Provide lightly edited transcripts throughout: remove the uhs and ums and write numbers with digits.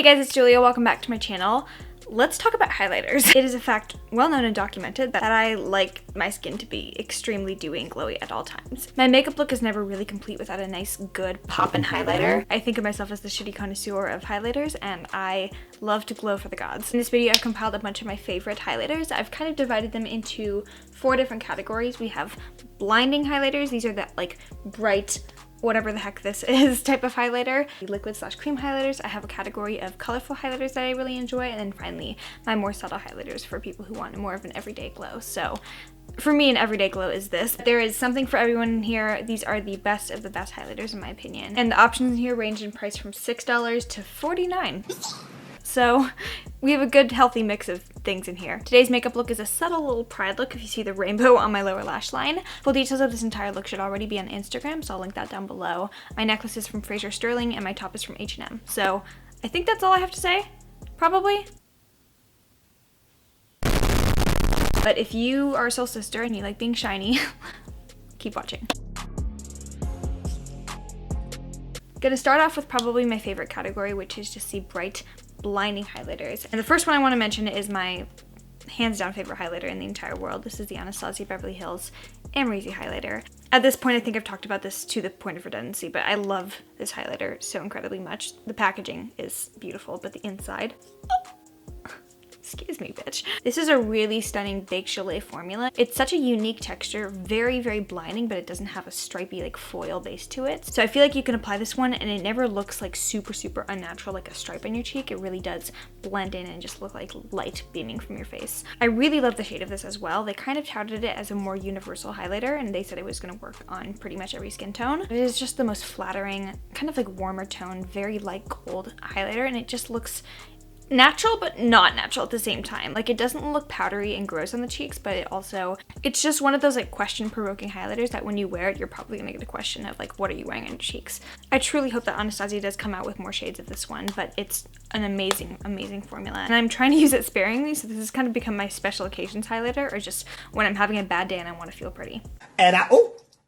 guys, it's Julia. Welcome back to my channel. Let's talk about highlighters. It is a fact well known and documented that I like my skin to be extremely dewy and glowy at all times. My makeup look is never really complete without a nice, good pop-in highlighter. I think of myself as the shitty connoisseur of highlighters, and I love to glow for the gods. In this video, I've compiled a bunch of my favorite highlighters. I've kind of divided them into 4 different categories. We have blinding highlighters. These are that like bright, whatever the heck this is type of highlighter. Liquid/cream highlighters. I have a category of colorful highlighters that I really enjoy, and then finally my more subtle highlighters for people who want more of an everyday glow. So for me, an everyday glow is this. There is something for everyone in here. These are the best of the best highlighters in my opinion, and the options in here range in price from $6 to $49. So we have a good healthy mix of things in here. Today's makeup look is a subtle little pride look if you see the rainbow on my lower lash line. Full details of this entire look should already be on Instagram, so I'll link that down below. My necklace is from Fraser Sterling and my top is from H&M. So I think that's all I have to say, probably. But if you are a soul sister and you like being shiny, keep watching. Gonna start off with probably my favorite category, which is just the bright, blinding highlighters. And the first one I want to mention is my hands down favorite highlighter in the entire world. This is the Anastasia Beverly Hills Amrezy highlighter. At this point, I think I've talked about this to the point of redundancy, but I love this highlighter so incredibly much. The packaging is beautiful, but the inside, excuse me, bitch. This is a really stunning baked gelée formula. It's such a unique texture, very, very blinding, but it doesn't have a stripy like foil base to it. So I feel like you can apply this one and it never looks like super, super unnatural, like a stripe on your cheek. It really does blend in and just look like light beaming from your face. I really love the shade of this as well. They kind of touted it as a more universal highlighter, and they said it was gonna work on pretty much every skin tone. It is just the most flattering, kind of like warmer tone, very light gold highlighter, and it just looks natural but not natural at the same time. Like, it doesn't look powdery and gross on the cheeks, but it's just one of those like question-provoking highlighters that when you wear it, you're probably gonna get a question of like, what are you wearing on your cheeks? I truly hope that Anastasia does come out with more shades of this one, but it's an amazing, amazing formula. And I'm trying to use it sparingly, so this has kind of become my special occasions highlighter, or just when I'm having a bad day and I want to feel pretty.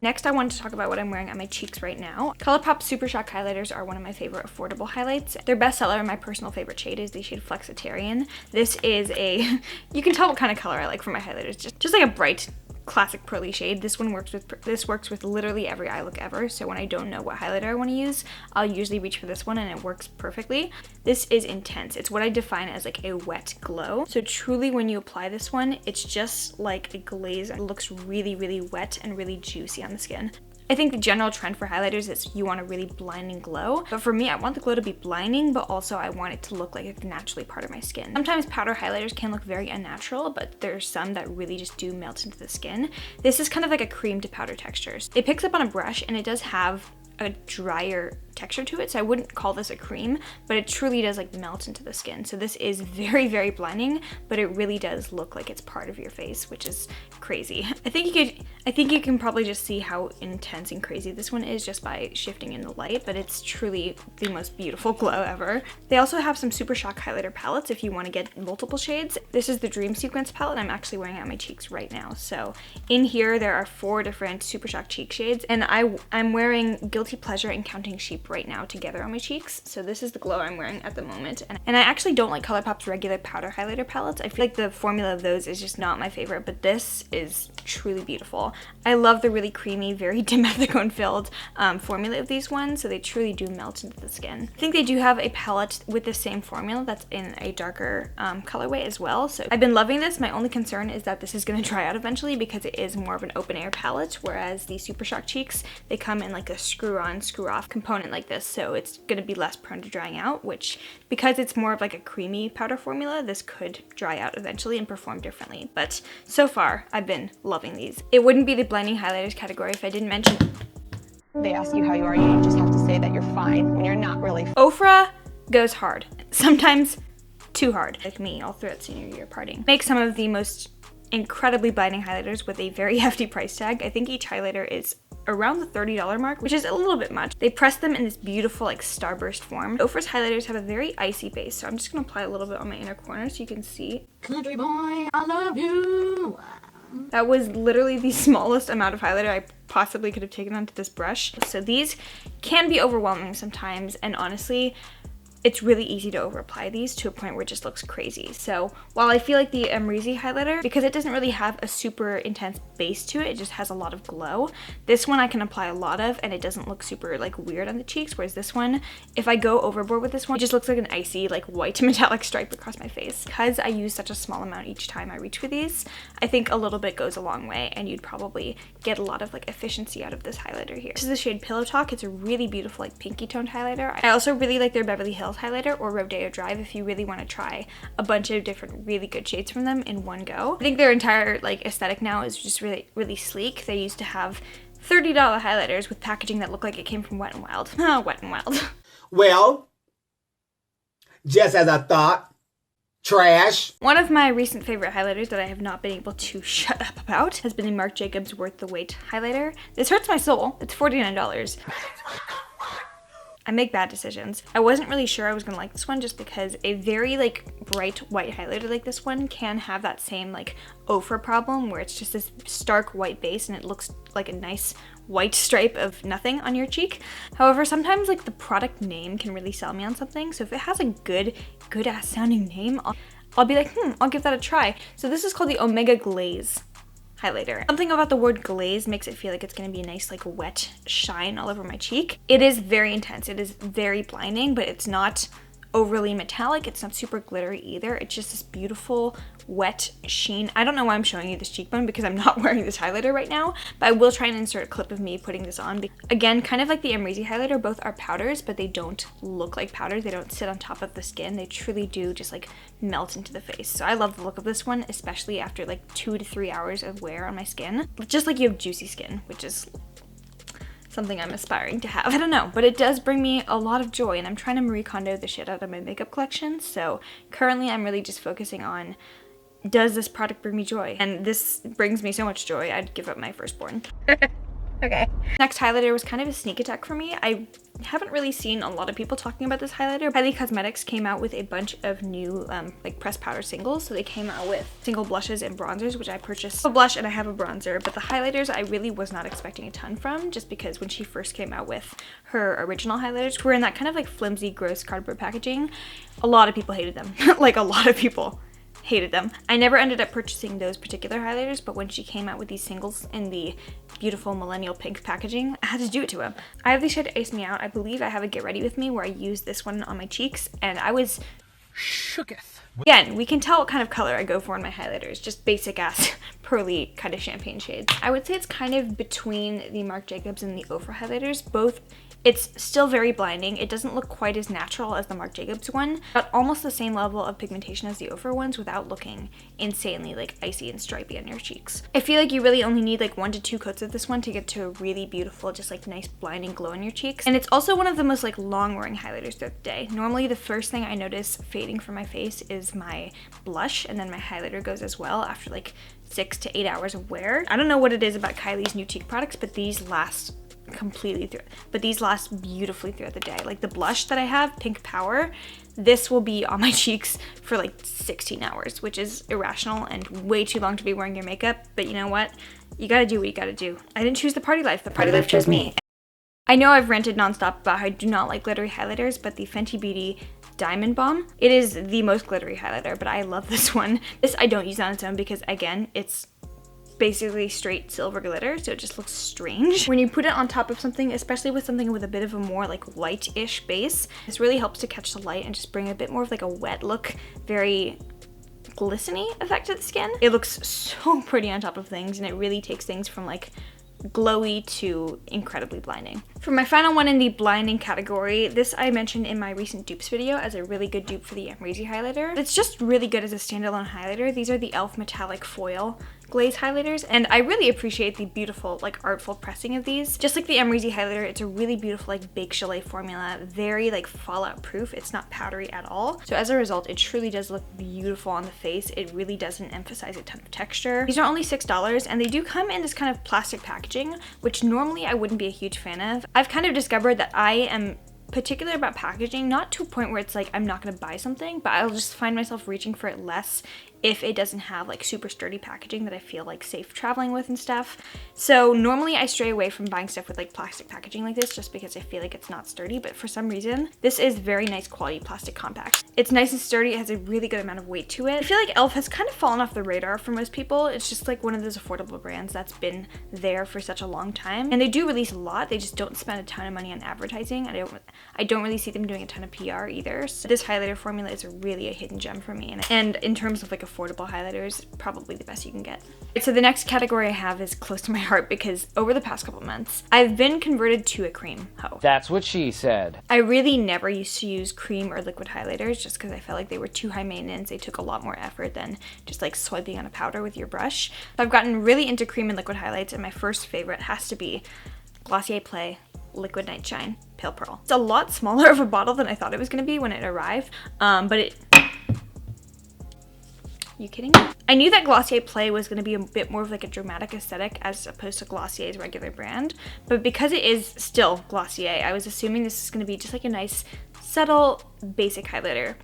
Next, I wanted to talk about what I'm wearing on my cheeks right now. Colourpop Super Shock highlighters are one of my favorite affordable highlights. Their bestseller and my personal favorite shade is the shade Flexitarian. This is you can tell what kind of color I like for my highlighters, just like a bright, classic pearly shade. This works with literally every eye look ever, so when I don't know what highlighter I want to use, I'll usually reach for this one and it works perfectly. This is intense. It's what I define as like a wet glow. So truly when you apply this one, it's just like a glaze and it looks really, really wet and really juicy on the skin. I think the general trend for highlighters is you want a really blinding glow, but for me, I want the glow to be blinding, but also I want it to look like it's naturally part of my skin. Sometimes powder highlighters can look very unnatural, but there's some that really just do melt into the skin. This is kind of like a cream to powder textures. It picks up on a brush and it does have a drier texture to it, so I wouldn't call this a cream, but it truly does like melt into the skin. So this is very, very blinding, but it really does look like it's part of your face, which is crazy. I think you can probably just see how intense and crazy this one is just by shifting in the light, but it's truly the most beautiful glow ever. They also have some Super Shock highlighter palettes if you want to get multiple shades. This is the Dream Sequence palette. I'm actually wearing it on my cheeks right now. So in here there are 4 different Super Shock cheek shades, and I'm wearing Guilty Pleasure and Counting Sheep right now together on my cheeks. So this is the glow I'm wearing at the moment. And I actually don't like Colourpop's regular powder highlighter palettes. I feel like the formula of those is just not my favorite, but this is truly beautiful. I love the really creamy, very dimethicone filled formula of these ones, so they truly do melt into the skin. I think they do have a palette with the same formula that's in a darker colorway as well. So I've been loving this. My only concern is that this is going to dry out eventually because it is more of an open air palette, whereas the Super Shock cheeks, they come in like a screw on, screw off component like this, so it's going to be less prone to drying out, which because it's more of like a creamy powder formula, this could dry out eventually and perform differently. But so far, I've been loving these. It wouldn't be the blinding highlighters category if I didn't mention. They ask you how you are, you just have to say that you're fine when you're not really. OFRA goes hard, sometimes too hard, like me all throughout senior year partying. Make some of the most incredibly blinding highlighters with a very hefty price tag. I think each highlighter is around the $30 mark, which is a little bit much. They press them in this beautiful like starburst form. OFRA's highlighters have a very icy base, so I'm just gonna apply a little bit on my inner corner so you can see. Country boy, I love you. That was literally the smallest amount of highlighter I possibly could have taken onto this brush. So these can be overwhelming sometimes, and honestly, it's really easy to over apply these to a point where it just looks crazy. So while I feel like the Amrezy highlighter, because it doesn't really have a super intense base to it, it just has a lot of glow. This one I can apply a lot of and it doesn't look super like weird on the cheeks, whereas this one, if I go overboard with this one, it just looks like an icy like white metallic stripe across my face. Because I use such a small amount each time I reach for these, I think a little bit goes a long way and you'd probably get a lot of like efficiency out of this highlighter here. This is the shade Pillow Talk. It's a really beautiful like pinky toned highlighter. I also really like their Beverly Hills highlighter or Rodeo Drive if you really want to try a bunch of different really good shades from them in one go. I think their entire like aesthetic now is just really sleek. They used to have $30 highlighters with packaging that looked like it came from Wet n Wild. Wet n Wild. Well, just as I thought, trash. One of my recent favorite highlighters that I have not been able to shut up about has been the Marc Jacobs Worth the Wait highlighter. This hurts my soul. It's $49. I make bad decisions. I wasn't really sure I was gonna like this one just because a very like bright white highlighter like this one can have that same like OFRA problem where it's just this stark white base and it looks like a nice white stripe of nothing on your cheek. However, sometimes like the product name can really sell me on something. So if it has a good ass sounding name, I'll be like, I'll give that a try. So this is called the Omega Glaze highlighter. Something about the word glaze makes it feel like it's gonna be a nice like wet shine all over my cheek. It is very intense. It is very blinding, but it's not overly metallic. It's not super glittery either. It's just this beautiful wet sheen. I don't know why I'm showing you this cheekbone because I'm not wearing this highlighter right now, but I will try and insert a clip of me putting this on. Again, kind of like the Amrezy highlighter, both are powders, but they don't look like powders. They don't sit on top of the skin. They truly do just like melt into the face. So I love the look of this one, especially after like 2 to 3 hours of wear on my skin. Just like you have juicy skin, which is something I'm aspiring to have. I don't know, but it does bring me a lot of joy and I'm trying to Marie Kondo the shit out of my makeup collection. So currently I'm really just focusing on, does this product bring me joy? And this brings me so much joy, I'd give up my firstborn. Okay. Next highlighter was kind of a sneak attack for me. I haven't really seen a lot of people talking about this highlighter. Kylie Cosmetics came out with a bunch of new like pressed powder singles. So they came out with single blushes and bronzers, which I purchased a blush and I have a bronzer. But the highlighters I really was not expecting a ton from, just because when she first came out with her original highlighters, were in that kind of like flimsy, gross cardboard packaging. A lot of people hated them. Like a lot of people hated them. I never ended up purchasing those particular highlighters, but when she came out with these singles in the beautiful millennial pink packaging, I had to do it to them. I have the shade Ice Me Out. I believe I have a Get Ready With Me where I used this one on my cheeks and I was shooketh. Again, we can tell what kind of color I go for in my highlighters, just basic ass pearly kind of champagne shades. I would say it's kind of between the Marc Jacobs and the OFRA highlighters. Both, it's still very blinding. It doesn't look quite as natural as the Marc Jacobs one, but almost the same level of pigmentation as the OFRA ones without looking insanely like icy and stripy on your cheeks. I feel like you really only need like 1 to 2 coats of this one to get to a really beautiful, just like nice blinding glow on your cheeks. And it's also one of the most like long wearing highlighters throughout the day. Normally the first thing I notice fading from my face is my blush, and then my highlighter goes as well after like 6 to 8 hours of wear. I don't know what it is about Kylie's new cheek products, but these last completely through, but these last beautifully throughout the day. Like the blush that I have, Pink Power, this will be on my cheeks for like 16 hours, which is irrational and way too long to be wearing your makeup. But you know what? You gotta do what you gotta do. I didn't choose the party life. The party life chose me. I know I've ranted nonstop about how I do not like glittery highlighters, but the Fenty Beauty Diamond Bomb, it is the most glittery highlighter, but I love this one. This I don't use on its own because again, it's basically straight silver glitter, so it just looks strange. When you put it on top of something, especially with something with a bit of a more like light-ish base, this really helps to catch the light and just bring a bit more of like a wet look, very glistening effect to the skin. It looks so pretty on top of things and it really takes things from like glowy to incredibly blinding. For my final one in the blinding category, this I mentioned in my recent dupes video as a really good dupe for the Amrezy highlighter. It's just really good as a standalone highlighter. These are the e.l.f. metallic foil glaze highlighters, and I really appreciate the beautiful like artful pressing of these. Just like the Amrezy highlighter, it's a really beautiful like Bake Chalet formula, very like fallout proof. It's not powdery at all, so as a result it truly does look beautiful on the face. It really doesn't emphasize a ton of texture. These are only $6 and they do come in this kind of plastic packaging, which normally I wouldn't be a huge fan of. I've kind of discovered that I am particular about packaging, not to a point where it's like I'm not going to buy something, but I'll just find myself reaching for it less if it doesn't have like super sturdy packaging that I feel like safe traveling with and stuff. So normally I stray away from buying stuff with like plastic packaging like this just because I feel like it's not sturdy, but for some reason this is very nice quality plastic compact. It's nice and sturdy, it has a really good amount of weight to it. I feel like e.l.f. has kind of fallen off the radar for most people. It's just like one of those affordable brands that's been there for such a long time, and they do release a lot, they just don't spend a ton of money on advertising. I don't really see them doing a ton of PR either. So this highlighter formula is really a hidden gem for me, and in terms of like affordable highlighters, probably the best you can get. So the next category I have is close to my heart because over the past couple months, I've been converted to a cream hoe. That's what she said. I really never used to use cream or liquid highlighters just because I felt like they were too high maintenance. They took a lot more effort than just like swiping on a powder with your brush. So I've gotten really into cream and liquid highlights, and my first favorite has to be Glossier Play Liquid Niteshine Pale Pearl. It's a lot smaller of a bottle than I thought it was going to be when it arrived, but it... You kidding me? I knew that Glossier Play was going to be a bit more of like a dramatic aesthetic as opposed to Glossier's regular brand, but because it is still Glossier, I was assuming this is going to be just like a nice, subtle, basic highlighter.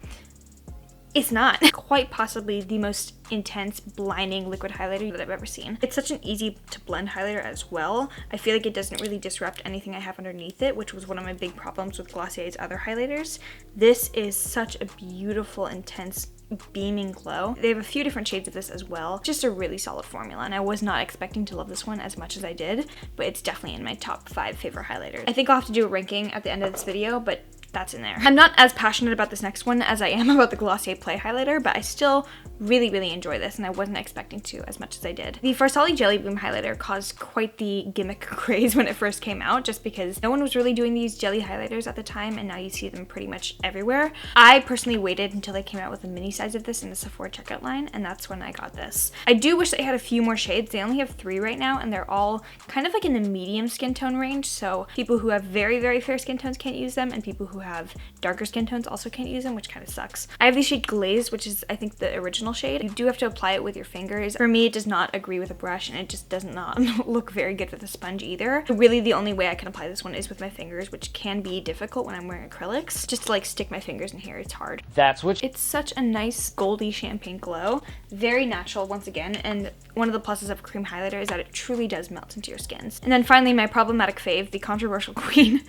It's not. Quite possibly the most intense, blinding liquid highlighter that I've ever seen. It's such an easy to blend highlighter as well. I feel like it doesn't really disrupt anything I have underneath it, which was one of my big problems with Glossier's other highlighters. This is such a beautiful, intense, beaming glow. They have a few different shades of this as well. Just a really solid formula, and I was not expecting to love this one as much as I did, but it's definitely in my top 5 favorite highlighters. I think I'll have to do a ranking at the end of this video, but that's in there. I'm not as passionate about this next one as I am about the Glossier Play highlighter, but I still really enjoy this, and I wasn't expecting to as much as I did. The Farsali Jelly Bean highlighter caused quite the gimmick craze when it first came out, just because no one was really doing these jelly highlighters at the time, and now you see them pretty much everywhere. I personally waited until they came out with a mini size of this in the Sephora checkout line, and that's when I got this. I do wish they had a few more shades. They only have 3 right now, and they're all kind of like in the medium skin tone range, so people who have very fair skin tones can't use them, and people who have darker skin tones also can't use them, which kind of sucks. I have the shade Glazed, which is I think the original shade. You do have to apply it with your fingers. For me, it does not agree with a brush, and it just does not look very good with a sponge either. Really, the only way I can apply this one is with my fingers, which can be difficult when I'm wearing acrylics. Just to like stick my fingers in here, it's hard. That's what... It's such a nice goldy champagne glow. Very natural once again, and one of the pluses of cream highlighter is that it truly does melt into your skins. And then finally, my problematic fave, the controversial queen,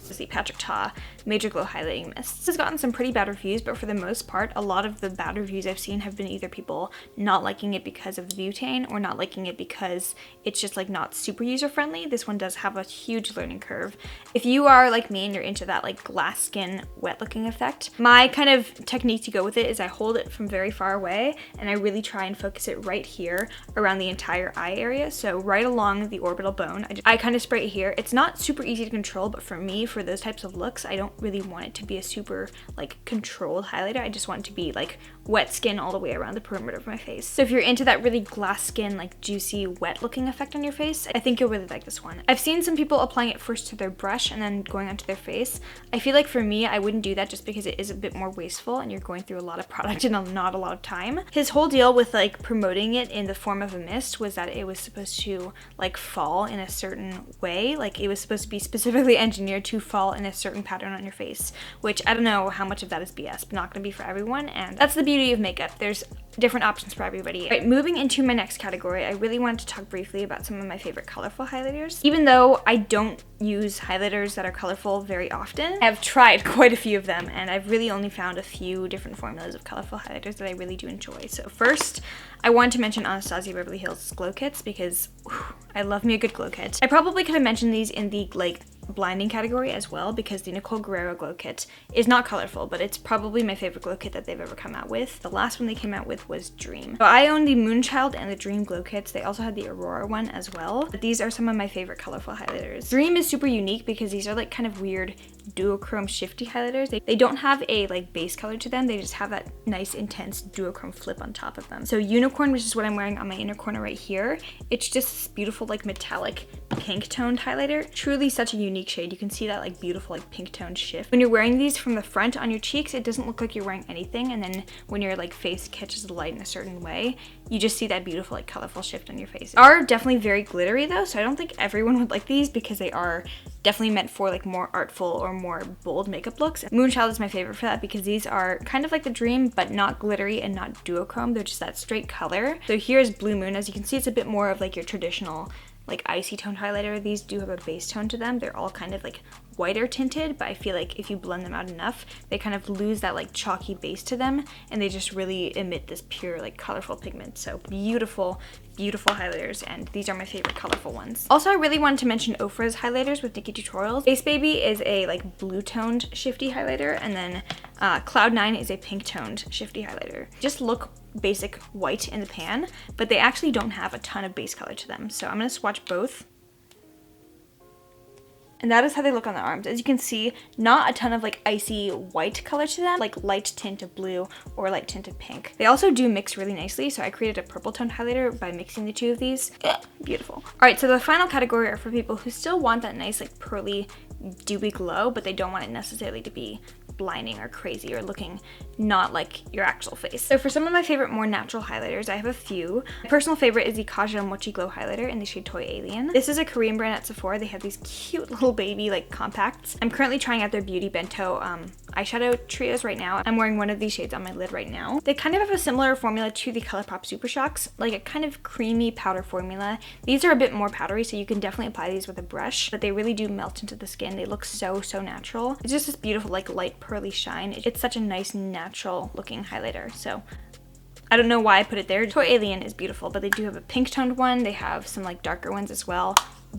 is the Patrick Ta Major Glow Highlighting Mist. This has gotten some pretty bad reviews, but for the most part, a lot of the bad reviews I've seen have been either people not liking it because of the butane or not liking it because it's just like not super user-friendly. This one does have a huge learning curve. If you are like me and you're into that like glass skin wet looking effect, my kind of technique to go with it is I hold it from very far away and I really try and focus it right here around the entire eye area, so right along the orbital bone. I kind of spray it here. It's not super easy to control, but for me, for those types of looks, I don't really want it to be a super like controlled highlighter. I just want it to be like wet skin all the way around the perimeter of my face. So if you're into that really glass skin, like juicy, wet looking effect on your face, I think you'll really like this one. I've seen some people applying it first to their brush and then going onto their face. I feel like for me, I wouldn't do that just because it is a bit more wasteful and you're going through a lot of product in not a lot of time. His whole deal with like promoting it in the form of a mist was that it was supposed to like fall in a certain way. Like it was supposed to be specifically engineered to fall in a certain pattern on your face, which I don't know how much of that is BS, but not gonna be for everyone, and that's the beauty of makeup. There's different options for everybody. Right, moving into my next category, I really wanted to talk briefly about some of my favorite colorful highlighters. Even though I don't use highlighters that are colorful very often, I've tried quite a few of them, and I've really only found a few different formulas of colorful highlighters that I really do enjoy. So first, I wanted to mention Anastasia Beverly Hills glow kits because I love me a good glow kit. I probably could have mentioned these in the like blinding category as well because the Nicole Guerrero glow kit is not colorful, but it's probably my favorite glow kit that they've ever come out with. The last one they came out with was Dream. So I own the Moonchild and the Dream glow kits. They also had the Aurora one as well, but these are some of my favorite colorful highlighters. Dream is super unique because these are like kind of weird duochrome shifty highlighters. They don't have a like base color to them, they just have that nice intense duochrome flip on top of them. So Unicorn, which is what I'm wearing on my inner corner right here, it's just this beautiful like metallic pink toned highlighter. Truly such a unique shade. You can see that like beautiful like pink toned shift. When you're wearing these from the front on your cheeks, it doesn't look like you're wearing anything, and then when your like face catches the light in a certain way, you just see that beautiful like colorful shift on your face. They are definitely very glittery though, so I don't think everyone would like these because they are definitely meant for like more artful or more bold makeup looks. Moonchild is my favorite for that because these are kind of like the Dream, but not glittery and not duochrome. They're just that straight color. So here's Blue Moon. As you can see, it's a bit more of like your traditional like icy toned highlighter. These do have a base tone to them. They're all kind of like whiter tinted, but I feel like if you blend them out enough, they kind of lose that like chalky base to them, and they just really emit this pure like colorful pigment. So beautiful, beautiful highlighters, and these are my favorite colorful ones. Also, I really wanted to mention OFRA's highlighters with Nikkietutorials. Face Baby is a like blue toned shifty highlighter, and then Cloud 9 is a pink toned shifty highlighter. Just look basic white in the pan, but they actually don't have a ton of base color to them. So I'm gonna swatch both. And that is how they look on the arms. As you can see, not a ton of like icy white color to them, like light tint of blue or light tint of pink. They also do mix really nicely, so I created a purple toned highlighter by mixing the two of these. Beautiful. All right, so the final category are for people who still want that nice like pearly, dewy glow, but they don't want it necessarily to be blinding or crazy or looking not like your actual face. So for some of my favorite more natural highlighters, I have a few. My personal favorite is the KAJA Mochi Glow Highlighter in the shade Toy Alien. This is a Korean brand at Sephora. They have these cute little baby like compacts. I'm currently trying out their Beauty Bento eyeshadow trios right now. I'm wearing one of these shades on my lid right now. They kind of have a similar formula to the Colourpop Super Shocks, like a kind of creamy powder formula. These are a bit more powdery, so you can definitely apply these with a brush, but they really do melt into the skin. They look so, so natural. It's just this beautiful like light pearly shine. It's such a nice natural looking highlighter. So I don't know why I put it there. Toy Alien is beautiful, but they do have a pink toned one. They have some like darker ones as well.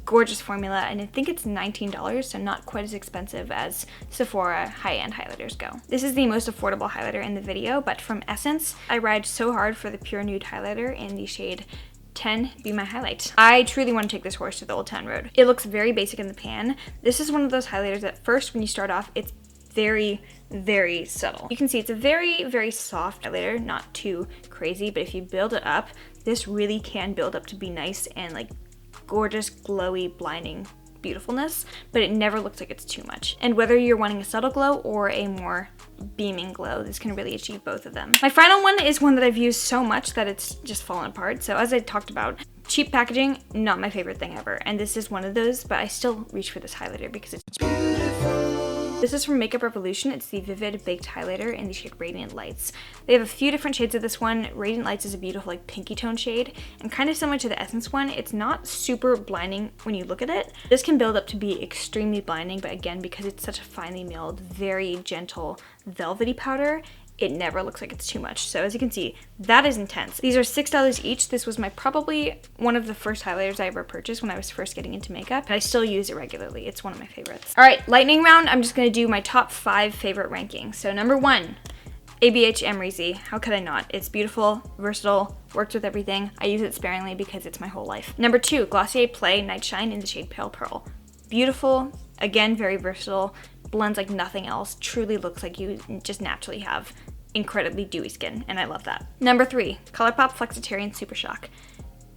Gorgeous formula, and I think it's $19, so not quite as expensive as Sephora high-end highlighters go. This is the most affordable highlighter in the video, but from Essence, I ride so hard for the Pure Nude highlighter in the shade 10 Be My Highlight. I truly want to take this horse to the Old Town Road. It looks very basic in the pan. This is one of those highlighters that first when you start off, it's very, very subtle. You can see it's a very, very soft highlighter, not too crazy, but if you build it up, this really can build up to be nice and like gorgeous, glowy, blinding beautifulness, but it never looks like it's too much. And whether you're wanting a subtle glow or a more beaming glow, this can really achieve both of them. My final one is one that I've used so much that it's just fallen apart. So as I talked about, cheap packaging, not my favorite thing ever. And this is one of those, but I still reach for this highlighter because it's beautiful. This is from Makeup Revolution. It's the Vivid Baked Highlighter in the shade Radiant Lights. They have a few different shades of this one. Radiant Lights is a beautiful like pinky tone shade, and kind of similar to the Essence one, it's not super blinding when you look at it. This can build up to be extremely blinding, but again, because it's such a finely milled, very gentle, velvety powder, it never looks like it's too much. So as you can see, that is intense. These are $6 each. This was probably one of the first highlighters I ever purchased when I was first getting into makeup, and I still use it regularly. It's one of my favorites. All right, lightning round. I'm just gonna do my top 5 favorite rankings. So number 1, ABH Amrezy. How could I not? It's beautiful, versatile, works with everything. I use it sparingly because it's my whole life. Number 2, Glossier Play Niteshine in the shade Pale Pearl. Beautiful, again, very versatile, blends like nothing else, truly looks like you just naturally have incredibly dewy skin, and I love that. Number 3, Colourpop Flexitarian Super Shock.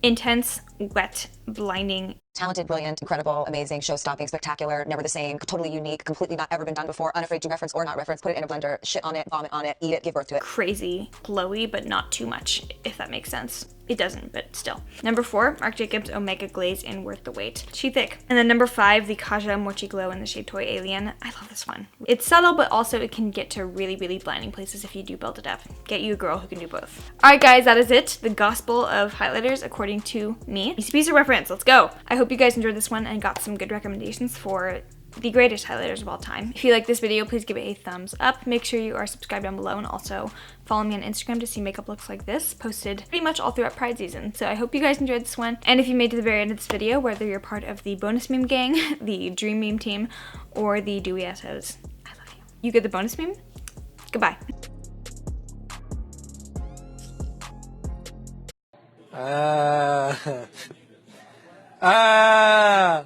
Intense, wet, blinding. Talented, brilliant, incredible, amazing, show-stopping, spectacular, never the same, totally unique, completely not ever been done before, unafraid to reference or not reference, put it in a blender, shit on it, vomit on it, eat it, give birth to it. Crazy, glowy, but not too much, if that makes sense. It doesn't, but still. Number 4, Marc Jacobs Omega Glaze in Worth the Wait. She thick. And then number 5, the KAJA Mochi Glow in the shade Toy Alien. I love this one. It's subtle, but also it can get to really, really blinding places if you do build it up. Get you a girl who can do both. All right, guys, that is it. The gospel of highlighters according to me. Piece of reference, let's go. I hope you guys enjoyed this one and got some good recommendations for the greatest highlighters of all time. If you like this video, please give it a thumbs up. Make sure you are subscribed down below, and also follow me on Instagram to see makeup looks like this, posted pretty much all throughout Pride season. So I hope you guys enjoyed this one. And if you made it to the very end of this video, whether you're part of the bonus meme gang, the dream meme team, or the dewy assholes, I love you. You get the bonus meme? Goodbye. Ah.